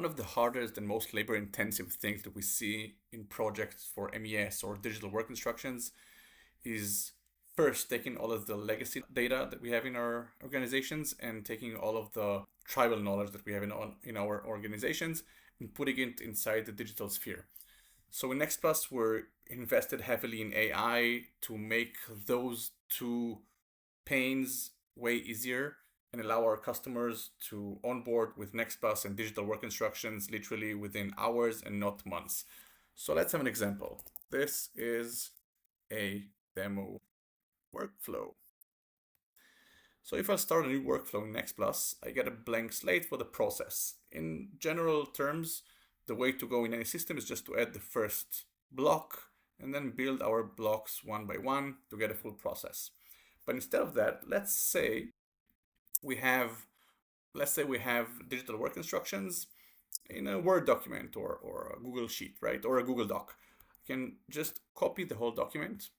One of the hardest and most labor-intensive things that we see in projects for MES or digital work instructions is first taking all of the legacy data that we have in our organizations and taking all of the tribal knowledge that we have in our organizations and putting it inside the digital sphere. So in NextPlus, we're invested heavily in AI to make those two panes way easier and allow our customers to onboard with NextPlus and digital work instructions literally within hours and not months. So let's have an example. This is a demo workflow. So if I start a new workflow in NextPlus, I get a blank slate for the process. In general terms, the way to go in any system is just to add the first block and then build our blocks one by one to get a full process. But instead of that, let's say we have digital work instructions in a Word document or a Google Sheet, right? Or a Google Doc. I can just copy the whole document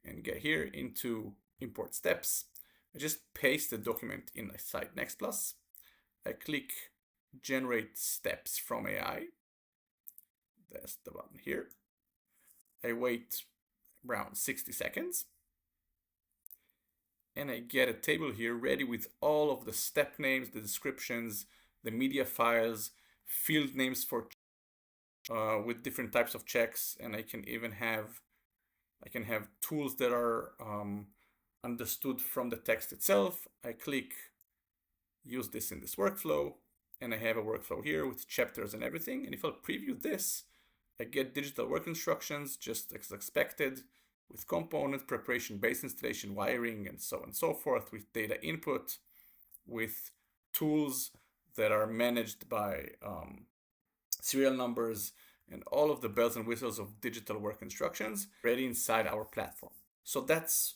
and get here into import steps. I just paste the document inside NextPlus. I click generate steps from AI. That's the button here. I wait around 60 seconds. And I get a table here ready with all of the step names, the descriptions, the media files, field names for with different types of checks, and I can have tools that are understood from the text itself. I click use this in this workflow, and I have a workflow here with chapters and everything. And if I'll preview this, I get digital work instructions just as expected, with component preparation, base installation, wiring, and so on and so forth, with data input, with tools that are managed by serial numbers, and all of the bells and whistles of digital work instructions ready inside our platform. So that's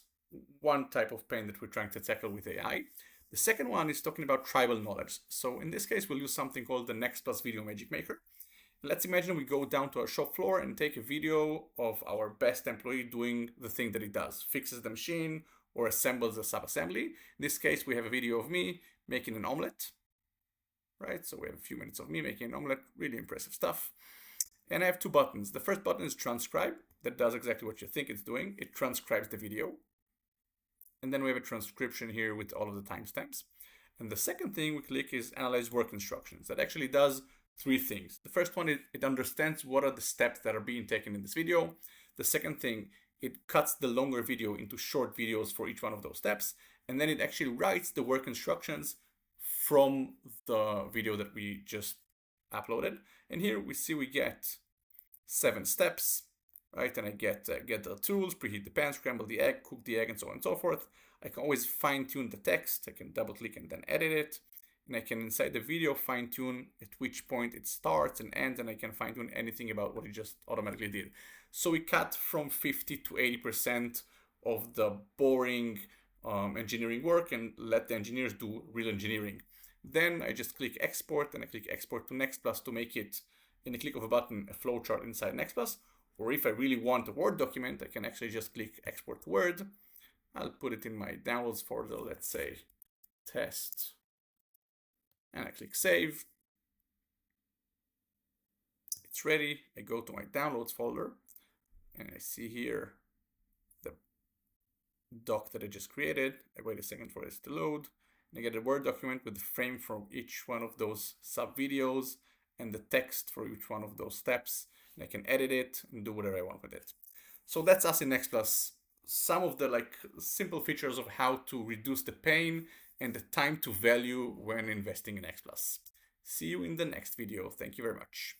one type of pain that we're trying to tackle with AI. The second one is talking about tribal knowledge. So in this case, we'll use something called the NextPlus Video Magic Maker. Let's imagine we go down to our shop floor and take a video of our best employee doing the thing that he does, fixes the machine or assembles a sub-assembly. In this case, we have a video of me making an omelet, right? So we have a few minutes of me making an omelet, really impressive stuff. And I have two buttons. The first button is transcribe. That does exactly what you think it's doing. It transcribes the video. And then we have a transcription here with all of the timestamps. And the second thing we click is analyze work instructions. That actually does three things. The first one is it understands what are the steps that are being taken in this video. The second thing, it cuts the longer video into short videos for each one of those steps. And then it actually writes the work instructions from the video that we just uploaded. And here we see we get 7 steps, right? And I get the tools, preheat the pan, scramble the egg, cook the egg, and so on and so forth. I can always fine tune the text. I can double click and then edit it. And I can, inside the video, fine tune at which point it starts and ends, and I can fine tune anything about what it just automatically did. So we cut from 50 to 80% of the boring engineering work and let the engineers do real engineering. Then I just click export, and I click export to NextPlus to make it, in a click of a button, a flowchart inside NextPlus. Or if I really want a Word document, I can actually just click export to Word. I'll put it in my downloads folder, let's say test. And I click save. It's ready. I go to my downloads folder and I see here the doc that I just created. I wait a second for this to load. And I get a Word document with the frame for each one of those sub videos and the text for each one of those steps. And I can edit it and do whatever I want with it. So that's us in NextPlus. Some of the simple features of how to reduce the pain and the time to value when investing in NextPlus. See you in the next video. Thank you very much.